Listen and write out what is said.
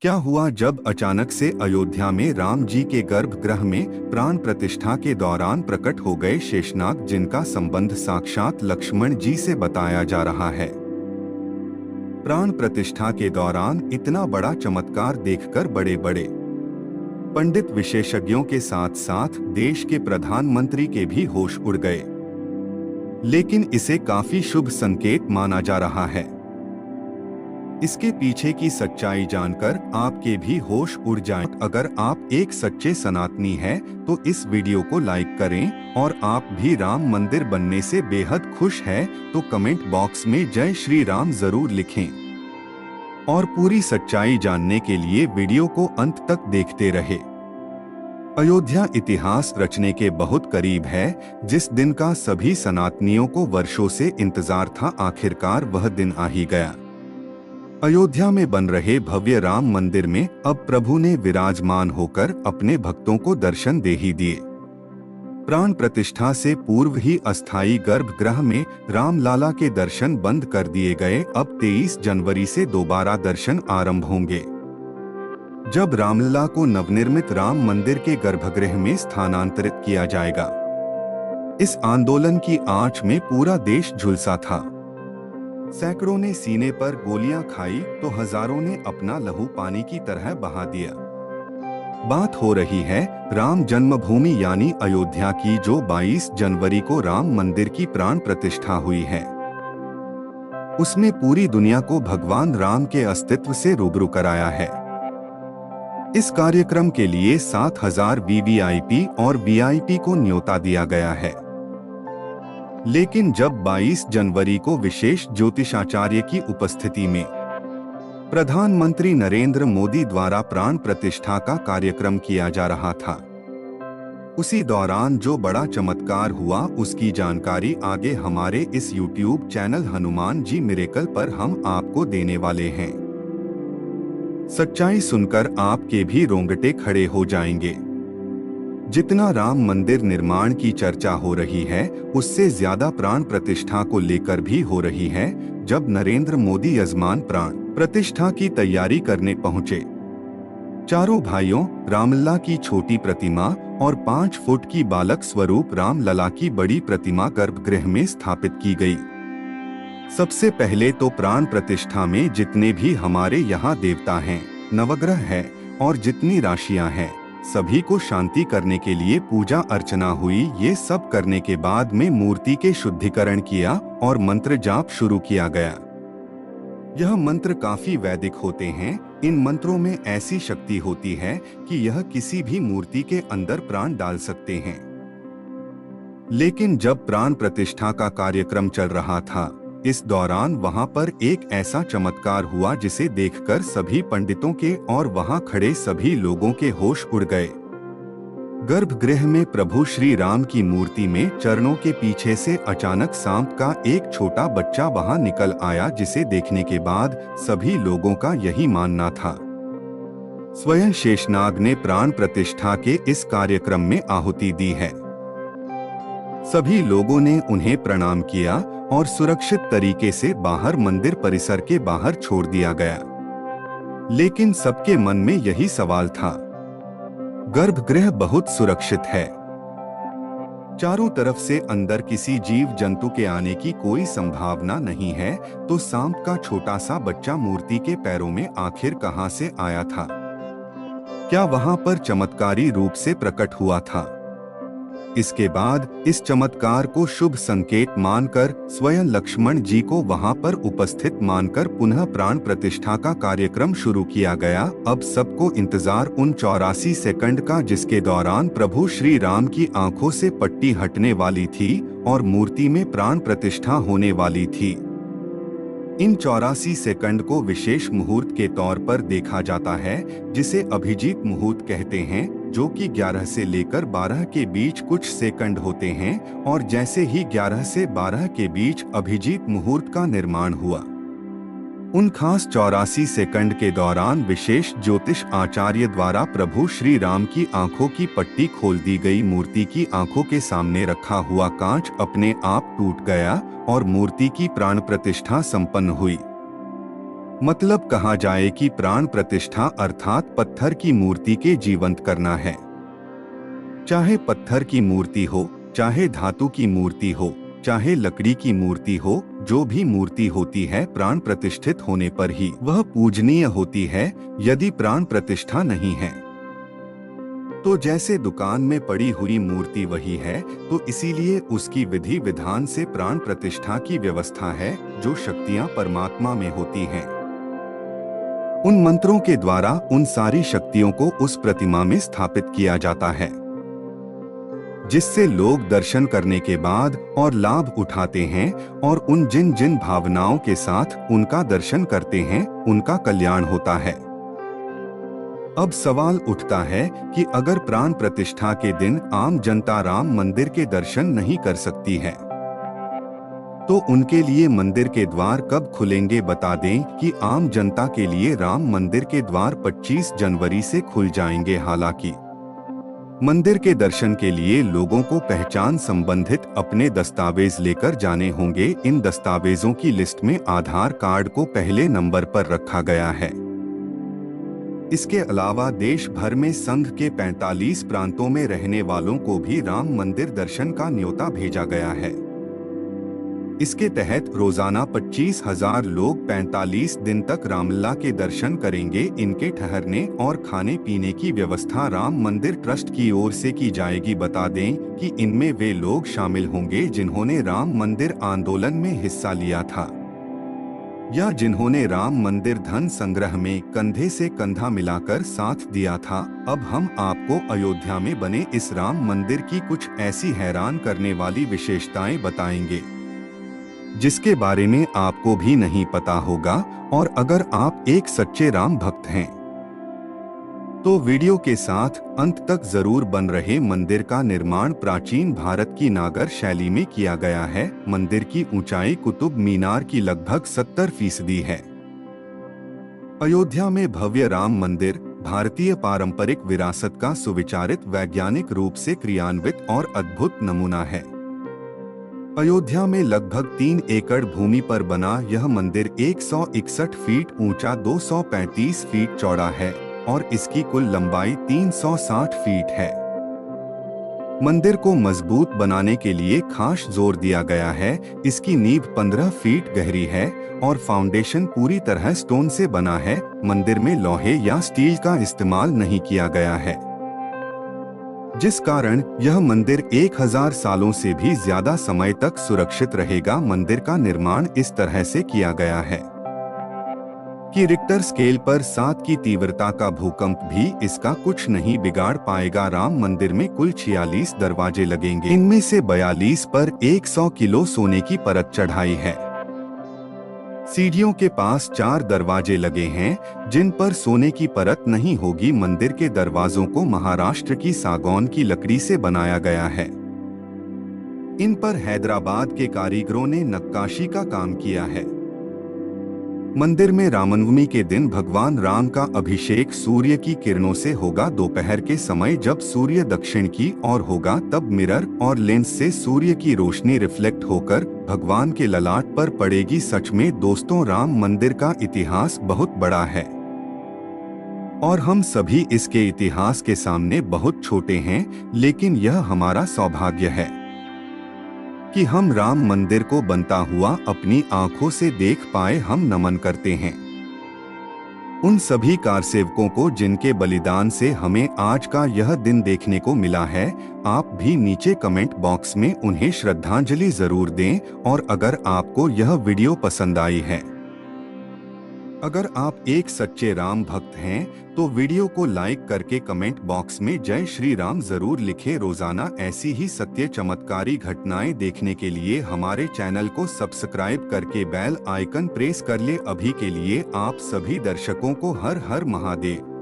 क्या हुआ जब अचानक से अयोध्या में राम जी के गर्भगृह में प्राण प्रतिष्ठा के दौरान प्रकट हो गए शेषनाग, जिनका संबंध साक्षात लक्ष्मण जी से बताया जा रहा है। प्राण प्रतिष्ठा के दौरान इतना बड़ा चमत्कार देखकर बड़े बड़े पंडित, विशेषज्ञों के साथ साथ देश के प्रधानमंत्री के भी होश उड़ गए। लेकिन इसे काफी शुभ संकेत माना जा रहा है। इसके पीछे की सच्चाई जानकर आपके भी होश उड़ जाएं। अगर आप एक सच्चे सनातनी हैं, तो इस वीडियो को लाइक करें और आप भी राम मंदिर बनने से बेहद खुश हैं, तो कमेंट बॉक्स में जय श्री राम जरूर लिखें। और पूरी सच्चाई जानने के लिए वीडियो को अंत तक देखते रहे। अयोध्या इतिहास रचने के बहुत करीब है, जिस दिन का सभी सनातनियों को वर्षों से इंतजार था। आखिरकार वह दिन आ ही गया। अयोध्या में बन रहे भव्य राम मंदिर में अब प्रभु ने विराजमान होकर अपने भक्तों को दर्शन दे ही दिए। प्राण प्रतिष्ठा से पूर्व ही अस्थायी गर्भगृह में रामलाला के दर्शन बंद कर दिए गए। अब 23 जनवरी से दोबारा दर्शन आरंभ होंगे, जब रामलला को नवनिर्मित राम मंदिर के गर्भगृह में स्थानांतरित किया जाएगा। इस आंदोलन की आंच में पूरा देश झुलसा था। सैकड़ों ने सीने पर गोलियां खाई तो हजारों ने अपना लहू पानी की तरह बहा दिया। बात हो रही है राम जन्मभूमि यानी अयोध्या की, जो 22 जनवरी को राम मंदिर की प्राण प्रतिष्ठा हुई है। उसमें पूरी दुनिया को भगवान राम के अस्तित्व से रूबरू कराया है। इस कार्यक्रम के लिए 7000 वीवीआईपी और वीआईपी को न्योता दिया गया है। लेकिन जब 22 जनवरी को विशेष ज्योतिषाचार्य की उपस्थिति में प्रधानमंत्री नरेंद्र मोदी द्वारा प्राण प्रतिष्ठा का कार्यक्रम किया जा रहा था, उसी दौरान जो बड़ा चमत्कार हुआ उसकी जानकारी आगे हमारे इस YouTube channel Hanuman ji miracle पर हम आपको देने वाले हैं। सच्चाई सुनकर आपके भी रोंगटे खड़े हो जाएंगे। जितना राम मंदिर निर्माण की चर्चा हो रही है, उससे ज्यादा प्राण प्रतिष्ठा को लेकर भी हो रही है। जब नरेंद्र मोदी यजमान प्राण प्रतिष्ठा की तैयारी करने पहुंचे, चारों भाइयों रामलला की छोटी प्रतिमा और 5 फुट की बालक स्वरूप रामलला की बड़ी प्रतिमा गर्भगृह में स्थापित की गई। सबसे पहले तो प्राण प्रतिष्ठा में जितने भी हमारे यहाँ देवता हैं, नवग्रह है और जितनी राशियां हैं, सभी को शांति करने के लिए पूजा अर्चना हुई। ये सब करने के बाद में मूर्ति के शुद्धिकरण किया और मंत्र जाप शुरू किया गया। यह मंत्र काफी वैदिक होते हैं। इन मंत्रों में ऐसी शक्ति होती है कि यह किसी भी मूर्ति के अंदर प्राण डाल सकते हैं। लेकिन जब प्राण प्रतिष्ठा का कार्यक्रम चल रहा था, इस दौरान वहां पर एक ऐसा चमत्कार हुआ जिसे देखकर सभी पंडितों के और वहां खड़े सभी लोगों के होश उड़ गए। गर्भगृह में प्रभु श्री राम की मूर्ति में चरणों के पीछे से अचानक सांप का एक छोटा बच्चा वहां निकल आया, जिसे देखने के बाद सभी लोगों का यही मानना था स्वयं शेषनाग ने प्राण प्रतिष्ठा के इस कार्यक्रम में आहुति दी है। सभी लोगों ने उन्हें प्रणाम किया और सुरक्षित तरीके से बाहर मंदिर परिसर के बाहर छोड़ दिया गया। लेकिन सबके मन में यही सवाल था, गर्भगृह बहुत सुरक्षित है, चारों तरफ से अंदर किसी जीव जंतु के आने की कोई संभावना नहीं है, तो सांप का छोटा सा बच्चा मूर्ति के पैरों में आखिर कहां से आया था? क्या वहां पर चमत्कारी रूप से प्रकट हुआ था? इसके बाद इस चमत्कार को शुभ संकेत मानकर स्वयं लक्ष्मण जी को वहां पर उपस्थित मानकर पुनः प्राण प्रतिष्ठा का कार्यक्रम शुरू किया गया। अब सबको इंतजार उन 84 सेकंड का, जिसके दौरान प्रभु श्री राम की आंखों से पट्टी हटने वाली थी और मूर्ति में प्राण प्रतिष्ठा होने वाली थी। इन 84 सेकंड को विशेष मुहूर्त के तौर पर देखा जाता है, जिसे अभिजीत मुहूर्त कहते हैं, जो कि 11 से लेकर 12 के बीच कुछ सेकंड होते हैं। और जैसे ही 11 से 12 के बीच अभिजीत मुहूर्त का निर्माण हुआ, उन खास 84 सेकंड के दौरान विशेष ज्योतिष आचार्य द्वारा प्रभु श्री राम की आंखों की पट्टी खोल दी गई। मूर्ति की आंखों के सामने रखा हुआ कांच अपने आप टूट गया और मूर्ति की प्राण प्रतिष्ठा संपन्न हुई। मतलब कहा जाए कि प्राण प्रतिष्ठा अर्थात पत्थर की मूर्ति के जीवंत करना है। चाहे पत्थर की मूर्ति हो, चाहे धातु की मूर्ति हो, चाहे लकड़ी की मूर्ति हो, जो भी मूर्ति होती है प्राण प्रतिष्ठित होने पर ही वह पूजनीय होती है। यदि प्राण प्रतिष्ठा नहीं है तो जैसे दुकान में पड़ी हुई मूर्ति वही है, तो इसीलिए उसकी विधि विधान से प्राण प्रतिष्ठा की व्यवस्था है। जो शक्तियां परमात्मा में होती हैं, उन मंत्रों के द्वारा उन सारी शक्तियों को उस प्रतिमा में स्थापित किया जाता है, जिससे लोग दर्शन करने के बाद और लाभ उठाते हैं और उन जिन जिन भावनाओं के साथ उनका दर्शन करते हैं उनका कल्याण होता है। अब सवाल उठता है कि अगर प्राण प्रतिष्ठा के दिन आम जनता राम मंदिर के दर्शन नहीं कर सकती है, तो उनके लिए मंदिर के द्वार कब खुलेंगे? बता दें कि आम जनता के लिए राम मंदिर के द्वार 25 जनवरी से खुल जाएंगे। हालांकि मंदिर के दर्शन के लिए लोगों को पहचान संबंधित अपने दस्तावेज लेकर जाने होंगे। इन दस्तावेजों की लिस्ट में आधार कार्ड को पहले नंबर पर रखा गया है। इसके अलावा देश भर में संघ के 45 प्रांतों में रहने वालों को भी राम मंदिर दर्शन का न्योता भेजा गया है। इसके तहत रोजाना 25,000 लोग 45 दिन तक रामलला के दर्शन करेंगे। इनके ठहरने और खाने पीने की व्यवस्था राम मंदिर ट्रस्ट की ओर से की जाएगी। बता दें कि इनमें वे लोग शामिल होंगे जिन्होंने राम मंदिर आंदोलन में हिस्सा लिया था या जिन्होंने राम मंदिर धन संग्रह में कंधे से कंधा मिलाकर साथ दिया था। अब हम आपको अयोध्या में बने इस राम मंदिर की कुछ ऐसी हैरान करने वाली विशेषताएं बताएंगे जिसके बारे में आपको भी नहीं पता होगा। और अगर आप एक सच्चे राम भक्त हैं तो वीडियो के साथ अंत तक जरूर बन रहे। मंदिर का निर्माण प्राचीन भारत की नागर शैली में किया गया है। मंदिर की ऊंचाई कुतुब मीनार की लगभग 70% है। अयोध्या में भव्य राम मंदिर भारतीय पारंपरिक विरासत का सुविचारित वैज्ञानिक रूप से क्रियान्वित और अद्भुत नमूना है। अयोध्या में लगभग 3 एकड़ भूमि पर बना यह मंदिर 161 फीट ऊंचा, 235 फीट चौड़ा है और इसकी कुल लंबाई 360 फीट है। मंदिर को मजबूत बनाने के लिए खास जोर दिया गया है। इसकी नींव 15 फीट गहरी है और फाउंडेशन पूरी तरह स्टोन से बना है। मंदिर में लोहे या स्टील का इस्तेमाल नहीं किया गया है, जिस कारण यह मंदिर 1000 सालों से भी ज्यादा समय तक सुरक्षित रहेगा। मंदिर का निर्माण इस तरह से किया गया है कि रिक्टर स्केल पर 7 की तीव्रता का भूकंप भी इसका कुछ नहीं बिगाड़ पाएगा। राम मंदिर में कुल 46 दरवाजे लगेंगे। इनमें से 42 पर 100 किलो सोने की परत चढ़ाई है। सीढ़ियों के पास 4 दरवाजे लगे हैं जिन पर सोने की परत नहीं होगी। मंदिर के दरवाजों को महाराष्ट्र की सागौन की लकड़ी से बनाया गया है। इन पर हैदराबाद के कारीगरों ने नक्काशी का काम किया है। मंदिर में रामनवमी के दिन भगवान राम का अभिषेक सूर्य की किरणों से होगा। दोपहर के समय जब सूर्य दक्षिण की ओर होगा तब मिरर और लेंस से सूर्य की रोशनी रिफ्लेक्ट होकर भगवान के ललाट पर पड़ेगी। सच में दोस्तों, राम मंदिर का इतिहास बहुत बड़ा है और हम सभी इसके इतिहास के सामने बहुत छोटे हैं, लेकिन यह हमारा सौभाग्य है कि हम राम मंदिर को बनता हुआ अपनी आंखों से देख पाए। हम नमन करते हैं उन सभी कारसेवकों को जिनके बलिदान से हमें आज का यह दिन देखने को मिला है। आप भी नीचे कमेंट बॉक्स में उन्हें श्रद्धांजलि जरूर दें। और अगर आपको यह वीडियो पसंद आई है, अगर आप एक सच्चे राम भक्त हैं तो वीडियो को लाइक करके कमेंट बॉक्स में जय श्री राम जरूर लिखें। रोजाना ऐसी ही सत्य चमत्कारी घटनाएं देखने के लिए हमारे चैनल को सब्सक्राइब करके बेल आइकन प्रेस कर ले। अभी के लिए आप सभी दर्शकों को हर हर महादेव।